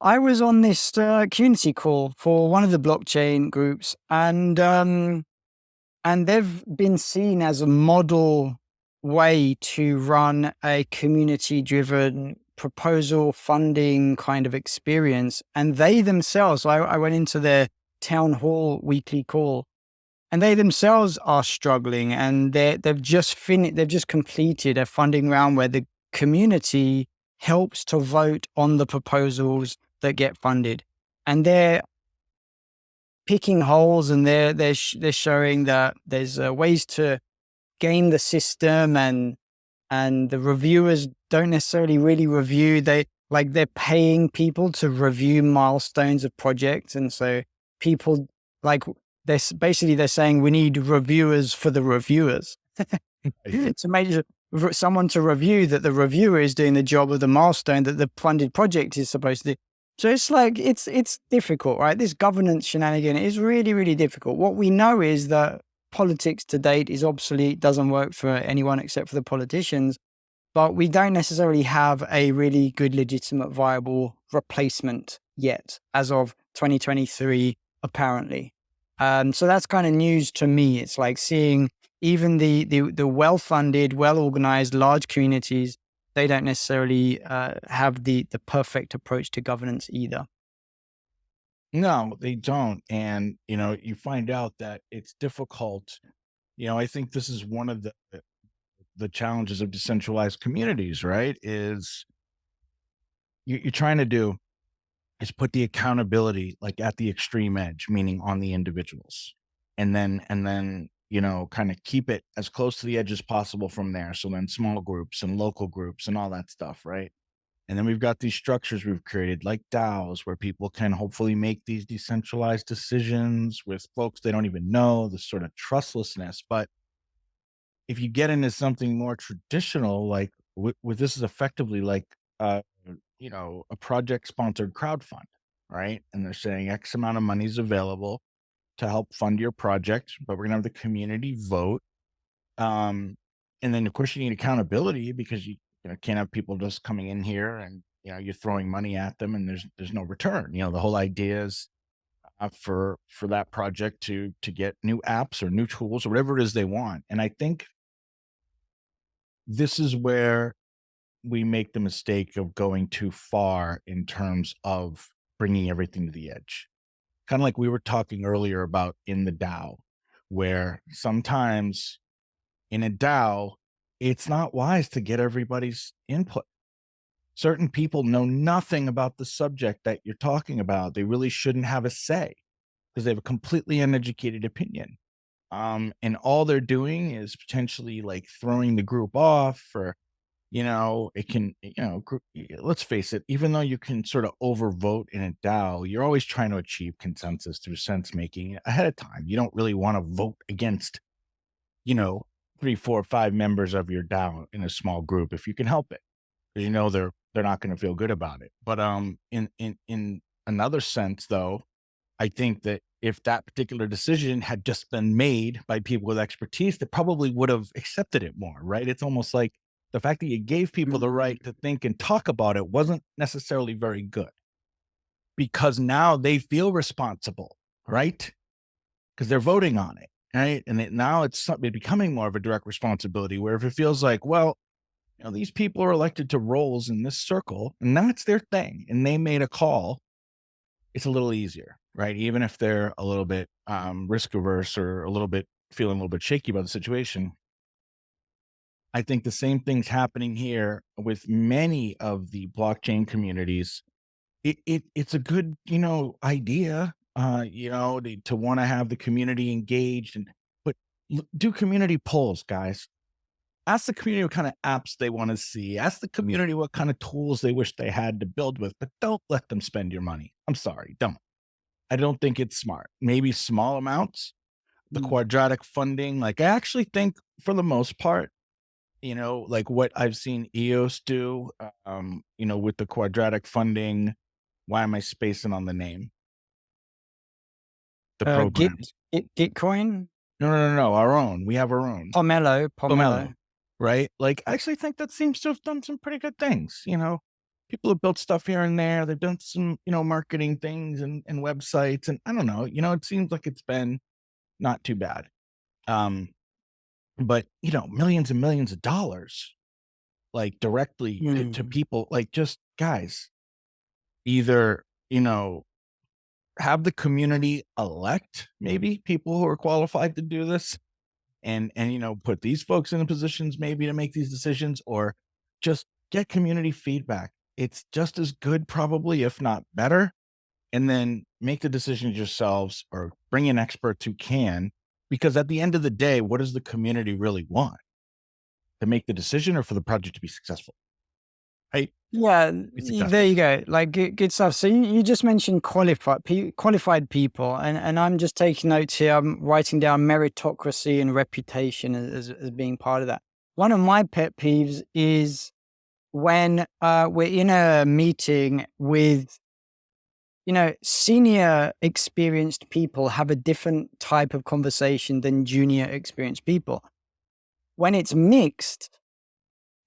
I was on this community call for one of the blockchain groups, and they've been seen as a model way to run a community-driven proposal funding kind of experience. And they themselves, I went into their town hall weekly call, and they themselves are struggling, and they've just they've just completed a funding round where the community helps to vote on the proposals that get funded, and they're picking holes, and they're showing that there's ways to game the system, and the reviewers don't necessarily really review. They're paying people to review milestones of projects, and so people like they're saying we need reviewers for the reviewers to make someone to review that the reviewer is doing the job of the milestone that the funded project is supposed to do. So it's like it's difficult, right? This governance shenanigan is really, really difficult. What we know is that politics to date is obsolete, doesn't work for anyone except for the politicians, but we don't necessarily have a really good, legitimate, viable replacement yet as of 2023, apparently. So that's kind of news to me. It's like seeing even the well-funded, well-organized, large communities, they don't necessarily have the perfect approach to governance either. No, they don't. And, you find out that it's difficult. I think this is one of the challenges of decentralized communities, right? Is you're trying to do is put the accountability like at the extreme edge, meaning on the individuals. And then, kind of keep it as close to the edge as possible from there. So then small groups and local groups and all that stuff, right? And then we've got these structures we've created like DAOs where people can hopefully make these decentralized decisions with folks they don't even know, this sort of trustlessness. But if you get into something more traditional, like with this is effectively like, uh, a project sponsored crowd fund, right? And they're saying X amount of money is available to help fund your project, but we're going to have the community vote. Um, and then of course you need accountability because you can't have people just coming in here and you're throwing money at them and there's no return. The whole idea is for that project to get new apps or new tools or whatever it is they want. And I think this is where we make the mistake of going too far in terms of bringing everything to the edge. Kind of like we were talking earlier about in the DAO, where sometimes in a DAO, it's not wise to get everybody's input. Certain people know nothing about the subject that you're talking about. They really shouldn't have a say because they have a completely uneducated opinion. And all they're doing is potentially like throwing the group off, or it can, let's face it, even though you can sort of overvote in a DAO, you're always trying to achieve consensus through sense making ahead of time. You don't really want to vote against, you know, 3, 4, 5 members of your DAO in a small group if you can help it, because they're not going to feel good about it. But in another sense, though, I think that if that particular decision had just been made by people with expertise, they probably would have accepted it more, right? It's almost like the fact that you gave people the Mm. right to think and talk about it wasn't necessarily very good because now they feel responsible, right? Because they're voting on it, right? And now it's something becoming more of a direct responsibility where if it feels like, well, these people are elected to roles in this circle and that's their thing and they made a call, it's a little easier, right? Even if they're a little bit risk averse or a little bit feeling a little bit shaky about the situation. I think the same thing's happening here with many of the blockchain communities. It's a good, idea, to want to have the community engaged but do community polls, guys. Ask the community what kind of apps they want to see. Ask the community what kind of tools they wish they had to build with, but don't let them spend your money. I'm sorry, don't. I don't think it's smart. Maybe small amounts, the Mm. quadratic funding. Like, I actually think for the most part, like what I've seen EOS do, with the quadratic funding. Why am I spacing on the name? The Git, programs. Gitcoin, No, no, no, no. Our own. We have our own. Pomelo. Pomelo, right? Like, I actually think that seems to have done some pretty good things. people have built stuff here and there. They've done some, marketing things and websites. And I don't know, it seems like it's been not too bad. Um, but millions and millions of dollars, like directly to Mm. people, like just guys, either, have the community elect maybe people who are qualified to do this and put these folks in the positions maybe to make these decisions, or just get community feedback. It's just as good probably, if not better, and then make the decisions yourselves or bring in experts who can, because at the end of the day, what does the community really want? To make the decision or for the project to be successful, right? Yeah, Be there successful. you go. Like good stuff. So you just mentioned qualified people, and I'm just taking notes here. I'm writing down meritocracy and reputation as being part of that. One of my pet peeves is when we're in a meeting with senior experienced people have a different type of conversation than junior experienced people. When it's mixed,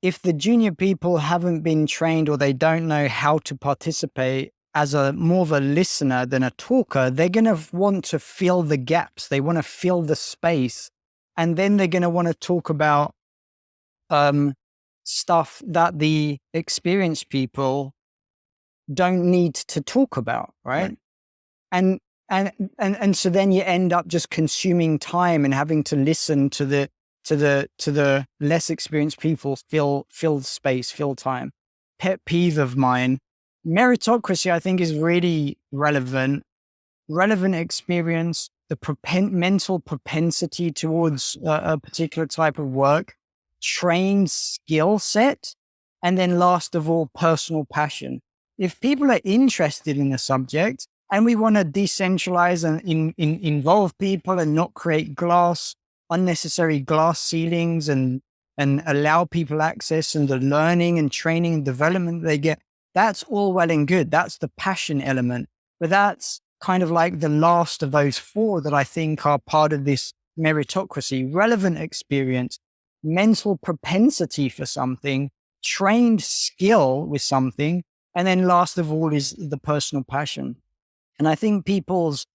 if the junior people haven't been trained or they don't know how to participate as a more of a listener than a talker, they're going to want to fill the gaps. They want to fill the space. And then they're going to want to talk about um, stuff that the experienced people don't need to talk about, Right. right? And and so then you end up just consuming time and having to listen to the less experienced people fill space, fill time. Pet peeve of mine. Meritocracy, I think, is really relevant experience, the mental propensity towards a particular type of work, trained skill set, and then last of all, personal passion. If people are interested in the subject and we want to decentralize and involve people and not create unnecessary glass ceilings and allow people access and the learning and training and development they get, that's all well and good. That's the passion element. But that's kind of like the last of those four that I think are part of this meritocracy: relevant experience, mental propensity for something, trained skill with something, and then last of all is the personal passion. And I think people's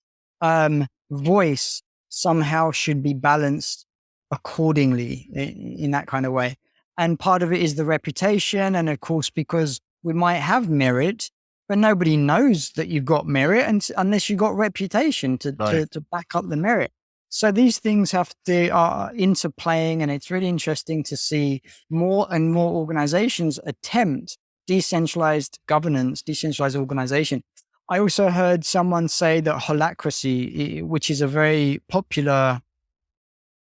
voice somehow should be balanced accordingly in that kind of way. And part of it is the reputation. And of course, because we might have merit, but nobody knows that you've got merit unless you've got reputation Right. to back up the merit. So these things have to are interplaying, and it's really interesting to see more and more organizations attempt decentralized governance, decentralized organization. I also heard someone say that holacracy, which is a very popular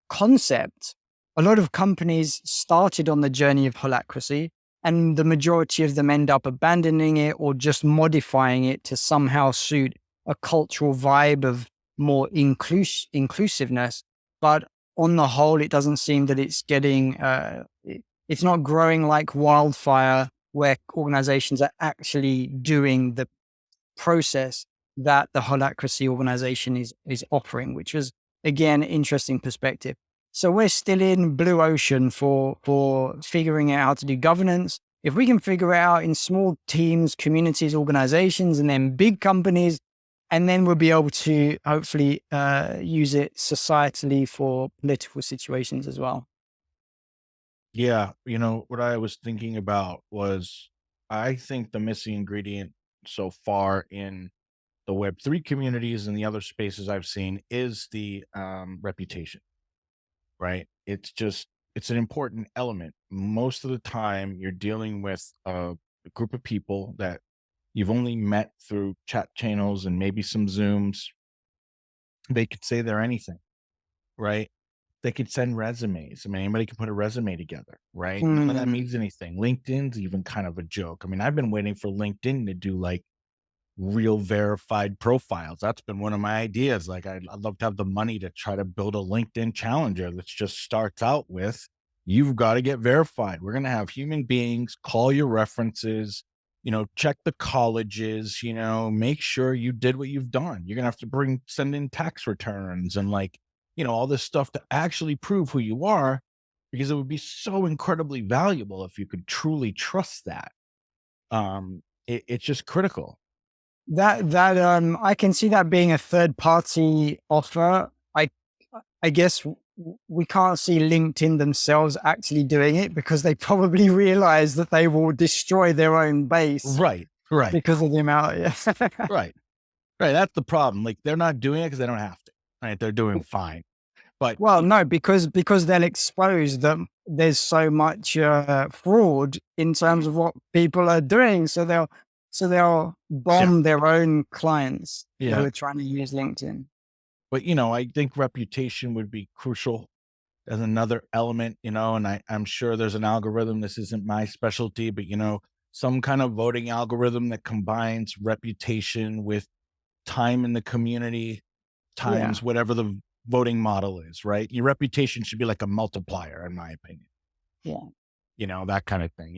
concept, a lot of companies started on the journey of holacracy, and the majority of them end up abandoning it or just modifying it to somehow suit a cultural vibe of more inclusiveness. But on the whole, it doesn't seem that it's it's not growing like wildfire where organizations are actually doing the process that the holacracy organization is offering, which was again interesting perspective. So we're still in blue ocean for figuring out how to do governance. If we can figure it out in small teams, communities, organizations, and then big companies, and then we'll be able to hopefully use it societally for political situations as well. Yeah, what I was thinking about was I think the missing ingredient so far in the Web3 communities and the other spaces I've seen is the reputation, right? It's an important element. Most of the time, you're dealing with a group of people that you've only met through chat channels and maybe some Zooms. They could say they're anything, right? They could send resumes. I mean, anybody can put a resume together, right? None of that Hmm. means anything. LinkedIn's even kind of a joke. I mean, I've been waiting for LinkedIn to do like real verified profiles. That's been one of my ideas. Like, I'd love to have the money to try to build a LinkedIn challenger that just starts out with, you've got to get verified. We're going to have human beings call your references, check the colleges, make sure you did what you've done. You're going to have to send in tax returns and like, all this stuff to actually prove who you are, because it would be so incredibly valuable if you could truly trust that. It's just critical. I can see that being a third party offer. I guess we can't see LinkedIn themselves actually doing it because they probably realize that they will destroy their own base Right, right, because of the amount. Yeah. right, right. That's the problem. Like they're not doing it because they don't have to. Right? They're doing fine. But Well, no, because they'll expose that there's so much fraud in terms of what people are doing, so they'll yeah, bomb their own clients who yeah. are trying to use LinkedIn. But I think reputation would be crucial as another element, and I'm sure there's an algorithm. This isn't my specialty, but some kind of voting algorithm that combines reputation with time in the community Yeah, times whatever the voting model is, right? Your reputation should be like a multiplier, in my opinion. yeah. That kind of thing.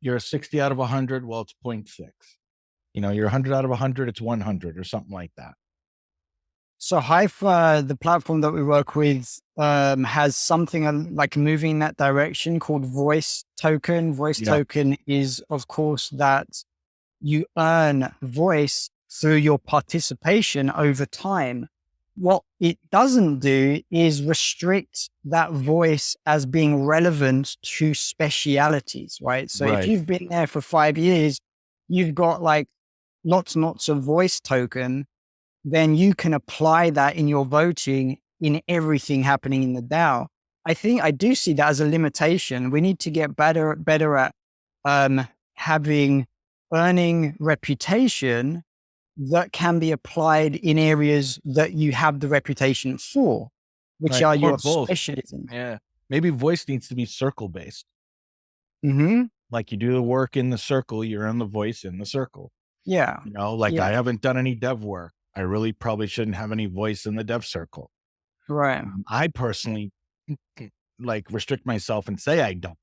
You're a 60 out of 100, well, it's point 0.6. You're 100 out of 100, it's 100 or something like that. So Hive, the platform that we work with, has something like moving in that direction called Voice Token. Voice Yeah, Token is, of course, that you earn voice through your participation over time. What it doesn't do is restrict that voice as being relevant to specialities, right? So if right, you've been there for 5 years, you've got like lots and lots of voice token, then you can apply that in your voting in everything happening in the DAO. I think I do see that as a limitation. We need to get better at having earning reputation that can be applied in areas that you have the reputation for, which right. are Or your both. specialism. Yeah. Maybe voice needs to be circle based. Hmm. Like you do the work in the circle, you earn the voice in the circle. Yeah. Like I Yeah. haven't done any dev work. I really probably shouldn't have any voice in the dev circle. Right. I personally like restrict myself and say I don't.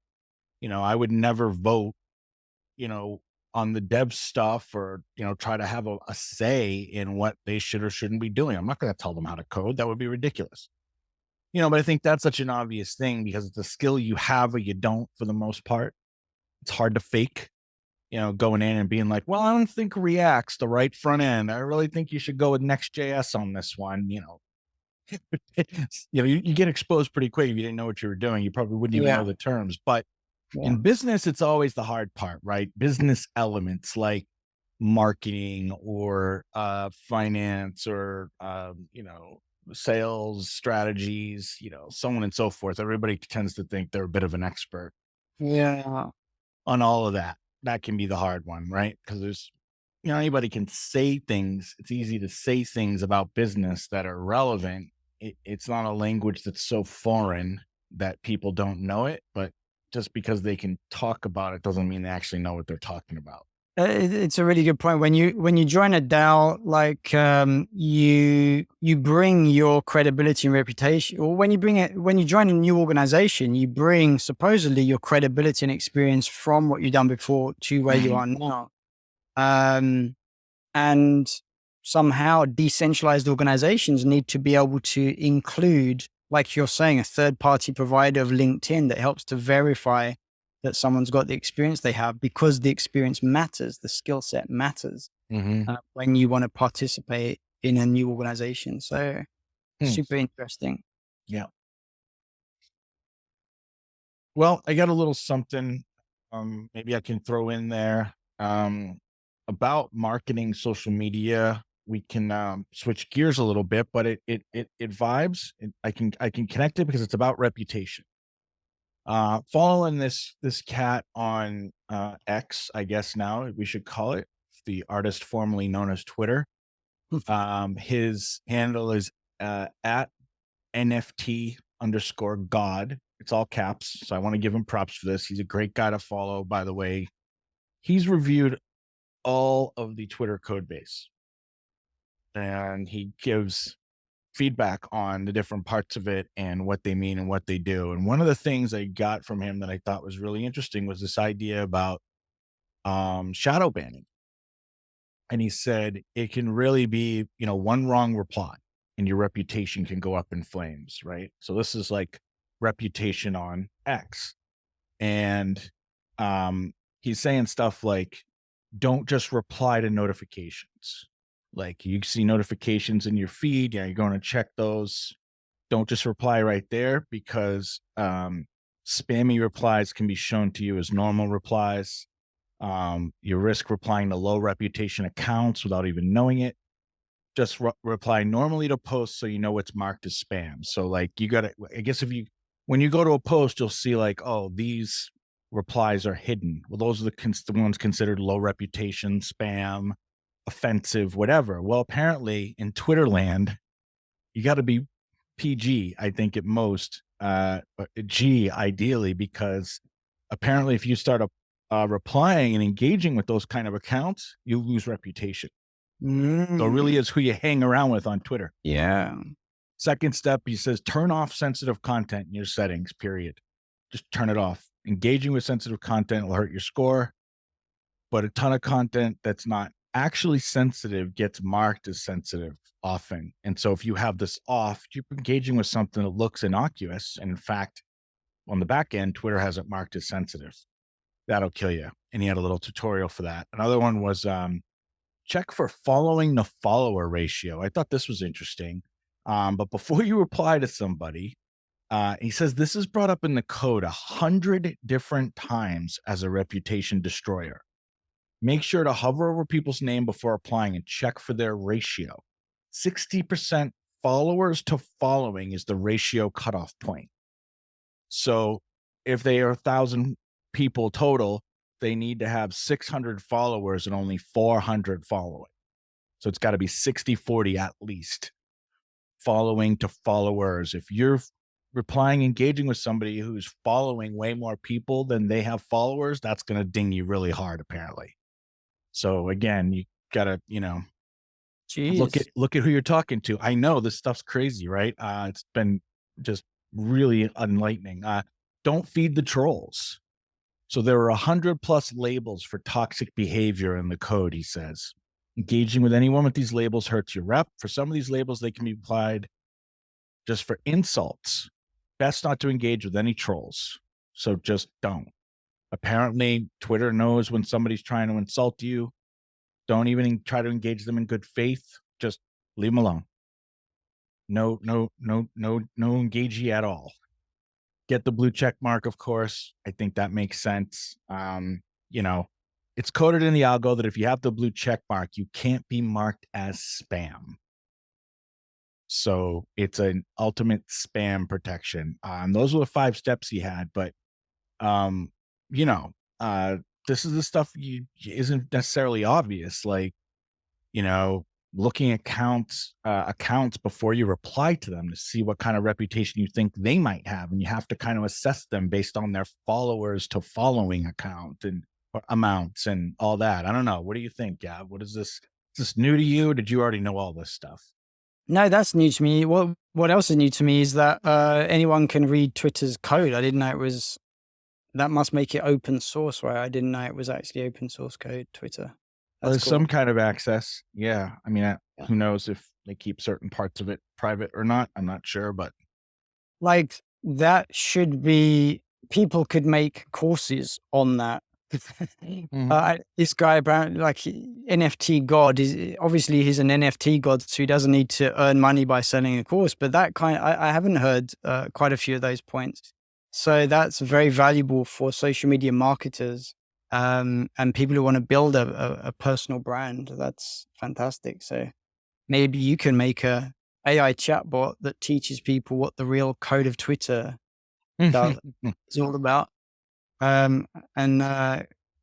I would never vote, you know, on the dev stuff or, try to have a say in what they should or shouldn't be doing. I'm not going to tell them how to code. That would be ridiculous. But I think that's such an obvious thing because it's a skill you have or you don't for the most part. It's hard to fake, going in and being like, well, I don't think React's the right front end. I really think you should go with Next.js on this one. You get exposed pretty quick if you didn't know what you were doing. You probably wouldn't even know Yeah. the terms. But Yeah. in business, it's always the hard part, right? Business elements like marketing or finance or sales strategies, so on and so forth. Everybody tends to think they're a bit of an expert Yeah. on all of that. That can be the hard one, right? Because there's anybody can say things. It's easy to say things about business that are relevant. It's not a language that's so foreign that people don't know it, but just because they can talk about it doesn't mean they actually know what they're talking about. It's a really good point. When you join a DAO, like you bring your credibility and reputation, or when you join a new organization, you bring supposedly your credibility and experience from what you've done before to where you Mhm. are now. Um, and somehow decentralized organizations need to be able to include, like you're saying, a third party provider of LinkedIn that helps to verify that someone's got the experience they have, because the experience matters, the skill set matters Mhm. when you want to participate in a new organization. So Hmm. super interesting. Yeah. Well, I got a little something, maybe I can throw in there, about marketing social media. We can, switch gears a little bit, but it vibes. I can connect it because it's about reputation. Following this cat on, X, I guess now we should call it, the artist formerly known as Twitter. His handle is, at NFT_God. It's all caps. So I want to give him props for this. He's a great guy to follow, by the way. He's reviewed all of the Twitter code base and he gives feedback on the different parts of it and what they mean and what they do. And one of the things I got from him that I thought was really interesting was this idea about shadow banning. And he said it can really be, one wrong reply and your reputation can go up in flames, right? So this is like reputation on X. And he's saying stuff like, don't just reply to notifications. Like you see notifications in your feed, yeah, you're going to check those. Don't just reply right there because spammy replies can be shown to you as normal replies. You risk replying to low reputation accounts without even knowing it. Just reply normally to posts so you know it's marked as spam. So like you got to, I guess if you, when you go to a post, you'll see like, oh, these replies are hidden. Well, those are the ones considered low reputation, spam, offensive, whatever. Well, apparently in Twitter land, you got to be PG, I think at most, G ideally, because apparently if you start replying and engaging with those kind of accounts, you lose reputation. So it really Mm. is who you hang around with on Twitter. Yeah. Second step, he says, turn off sensitive content in your settings, period. Just turn it off. Engaging with sensitive content will hurt your score, but a ton of content that's not actually sensitive gets marked as sensitive often. And so if you have this off, you're engaging with something that looks innocuous. And in fact, on the back end, Twitter has it marked as sensitive. That'll kill you. And he had a little tutorial for that. Another one was check for following the follower ratio. I thought this was interesting. But before you reply to somebody, he says this is brought up in the code 100 different times as a reputation destroyer. Make sure to hover over people's name before applying and check for their ratio. 60% followers to following is the ratio cutoff point. So if they are 1,000 people total, they need to have 600 followers and only 400 following. So it's got to be 60-40 at least, following to followers. If you're replying, engaging with somebody who's following way more people than they have followers, that's going to ding you really hard, apparently. So again, you gotta, Jeez. look at who you're talking to. I know this stuff's crazy, right? It's been just really enlightening. Don't feed the trolls. So there are 100 plus labels for toxic behavior in the code, he says. Engaging with anyone with these labels hurts your rep. For some of these labels, they can be applied just for insults. Best not to engage with any trolls. So just don't. Apparently, Twitter knows when somebody's trying to insult you. Don't even try to engage them in good faith. Just leave them alone. No engagee at all. Get the blue check mark, of course. I think that makes sense. You know, it's coded in the algo that if you have the blue check mark, you can't be marked as spam. So it's an ultimate spam protection. Those were the 5 steps he had, but um, you know, this is the stuff you isn't necessarily obvious. Like, you know, looking at accounts before you reply to them to see what kind of reputation you think they might have, and you have to kind of assess them based on their followers to following account and or amounts and all that. I don't know. What do you think, Gab? What is this? Is this new to you? Or did you already know all this stuff? No, that's new to me. What else is new to me is that anyone can read Twitter's code. I didn't know it was that must make it open source, right? I didn't know it was actually open source code, Twitter. Well, That's there's some cool. kind of access. Yeah. I mean, Yeah. who knows if they keep certain parts of it private or not? I'm not sure, but Like that should be people could make courses on that. Mhm. This guy apparently NFT god is obviously he's an NFT god, so he doesn't need to earn money by selling a course. But that I haven't heard quite a few of those points. So that's very valuable for social media marketers and people who want to build a personal brand. That's fantastic. So maybe you can make a AI chatbot that teaches people what the real code of Twitter does is all about. Um, and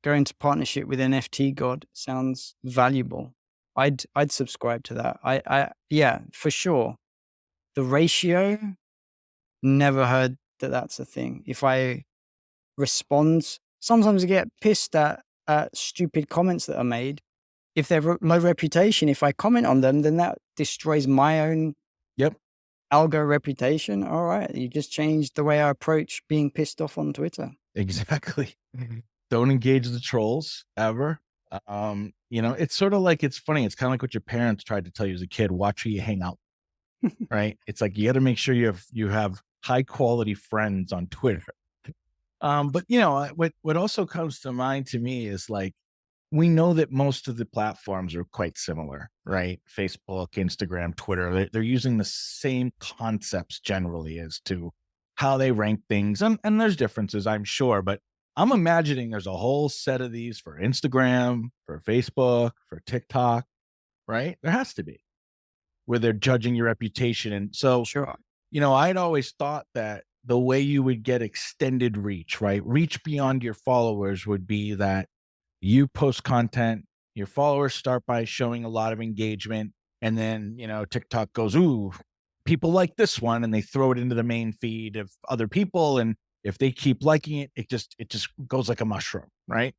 go into partnership with NFT God sounds valuable. I'd subscribe to that. Yeah, for sure. The ratio, never heard that that's a thing. If I respond, sometimes I get pissed at stupid comments that are made. If they're low reputation, if I comment on them, then that destroys my own Yep. algo reputation. All right, you just changed the way I approach being pissed off on Twitter. Exactly. Don't engage the trolls ever. It's sort of like it's funny. It's kind of like what your parents tried to tell you as a kid. Watch who you hang out, right? It's like you got to make sure you have high quality friends on Twitter. But what also comes to mind to me is like we know that most of the platforms are quite similar, right? Facebook, Instagram, Twitter, they're using the same concepts generally as to how they rank things. And there's differences, I'm sure, but I'm imagining there's a whole set of these for Instagram, for Facebook, for TikTok, right? There has to be, where they're judging your reputation. And so, Sure. I'd always thought that the way you would get extended reach, right? Reach beyond your followers would be that you post content, your followers start by showing a lot of engagement, and then, TikTok goes, "Ooh, people like this one," and they throw it into the main feed of other people, and if they keep liking it, it just goes like a mushroom, right?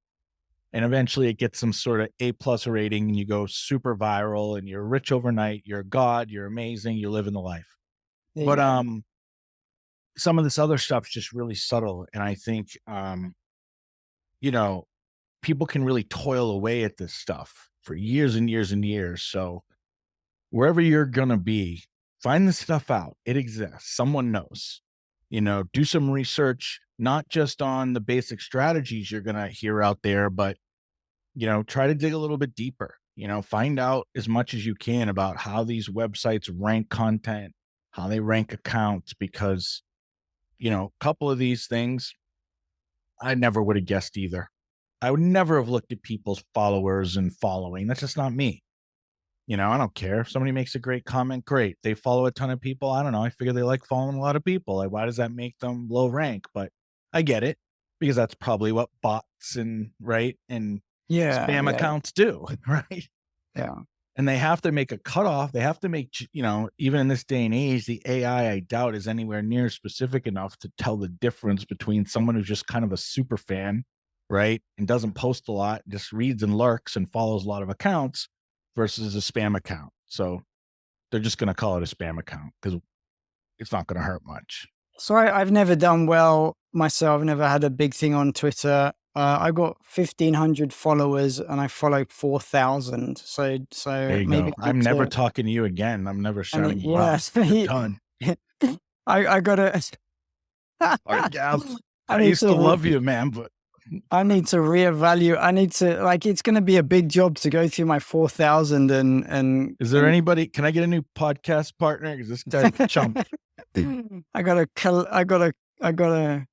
And eventually it gets some sort of A+ rating, and you go super viral, and you're rich overnight, you're a god, you're amazing, you're living the life. But, Yeah. some of this other stuff's just really subtle, and I think, you know, people can really toil away at this stuff for years and years and years. So wherever you're gonna be, find this stuff out. It exists. Someone knows. Do some research, not just on the basic strategies you're gonna hear out there, but try to dig a little bit deeper. Find out as much as you can about how these websites rank content, how they rank accounts, because a couple of these things I never would have guessed either. I would never have looked at people's followers and following. That's just not me. I don't care. If somebody makes a great comment, great. They follow a ton of people. I don't know. I figure they like following a lot of people. Like, why does that make them low rank? But I get it, because that's probably what bots and right and Yeah. spam Yeah. accounts do, right? Yeah. And they have to make a cutoff. They have to make, even in this day and age, the AI, I doubt, is anywhere near specific enough to tell the difference between someone who's just kind of a super fan, right? And doesn't post a lot, just reads and lurks and follows a lot of accounts versus a spam account. So they're just going to call it a spam account because it's not going to hurt much. So I've never done well myself. Never had a big thing on Twitter. I got 1,500 followers, and I follow 4,000. There So you maybe go. I need I'm never to. talking to you again. I'm never I need, shouting you yeah. out. You're done. I gotta. All right, Gav. I I need used to. to love you, man, but I need to reevaluate. I need to like. It's going to be a big job to go through my 4,000 is there anybody? Can I get a new podcast partner? Because this guy's a chump. I gotta. I gotta. I gotta.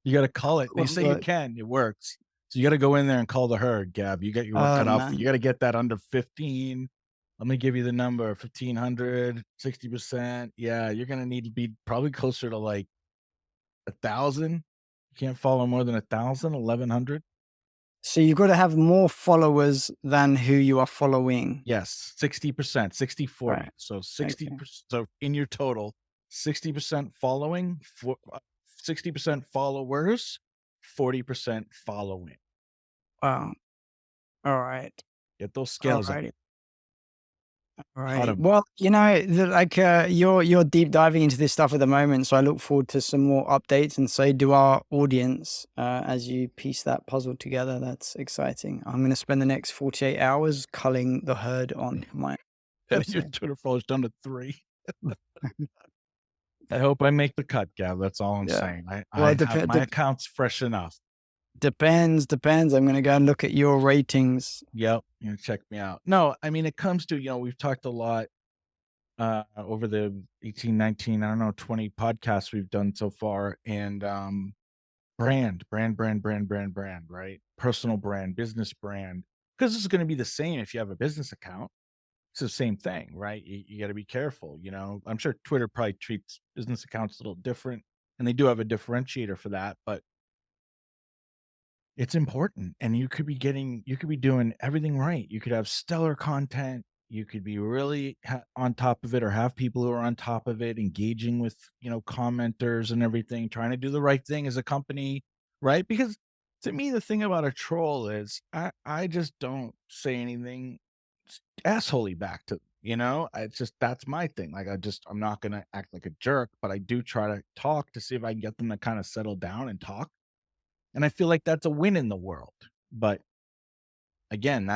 You got to call it. They What's say you the? can. It works. So you got to go in there and call the herd, Gab. You got your work Oh cut out for you. man. You got to get that under 15. Let me give you the number 1,500, 60%. Yeah, you're going to need to be probably closer to like 1,000. You can't follow more than 1,000, 1,100. So you've got to have more followers than who you are following. Yes, 60%, 60, Right. 40. So Okay. 60%. So in your total, 60% following, 60% followers, 40% following. Wow. All right. Get those All scales up. right. All Lot right. of Well, you're deep diving into this stuff at the moment, so I look forward to some more updates, and so do our audience as you piece that puzzle together. That's exciting. I'm going to spend the next 48 hours culling the herd on my getting your Twitter. Twitter followers down to 3. I hope I make the cut, Gav. That's all I'm Yeah. saying. I Well, I have my accounts fresh enough. depends. I'm going to go and look at your ratings. Yep, check me out. No, I mean, it comes to, we've talked a lot over the 18, 19, I don't know, 20 podcasts we've done so far. And brand, right? Personal brand, business brand. Because this is going to be the same if you have a business account. It's the same thing, right? You got to be careful. I'm sure Twitter probably treats business accounts a little different, and they do have a differentiator for that, but it's important. And you could be doing everything right. You could have stellar content. You could be really on top of it, or have people who are on top of it, engaging with, commenters and everything, trying to do the right thing as a company, right? Because to me, the thing about a troll is I just don't say anything assholey back to, it's just, that's my thing. Like, I'm not going to act like a jerk, but I do try to talk to see if I can get them to kind of settle down and talk. And I feel like that's a win in the world. But again,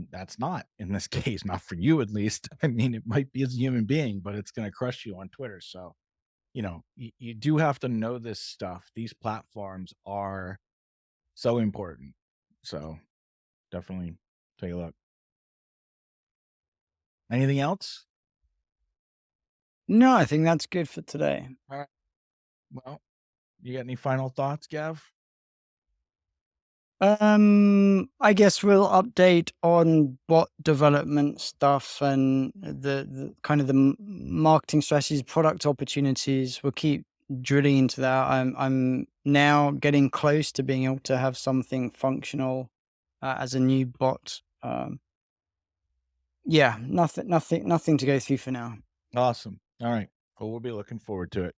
that's not in this case, not for you at least. I mean, it might be as a human being, but it's going to crush you on Twitter. So, you do have to know this stuff. These platforms are so important. So definitely take a look. Anything else? No, I think that's good for today. All right. Well, you got any final thoughts, Gav? I guess we'll update on bot development stuff and the kind of the marketing strategies, product opportunities. We'll keep drilling into that. I'm now getting close to being able to have something functional as a new bot. Yeah, nothing to go through for now. Awesome. All right. Well, we'll be looking forward to it.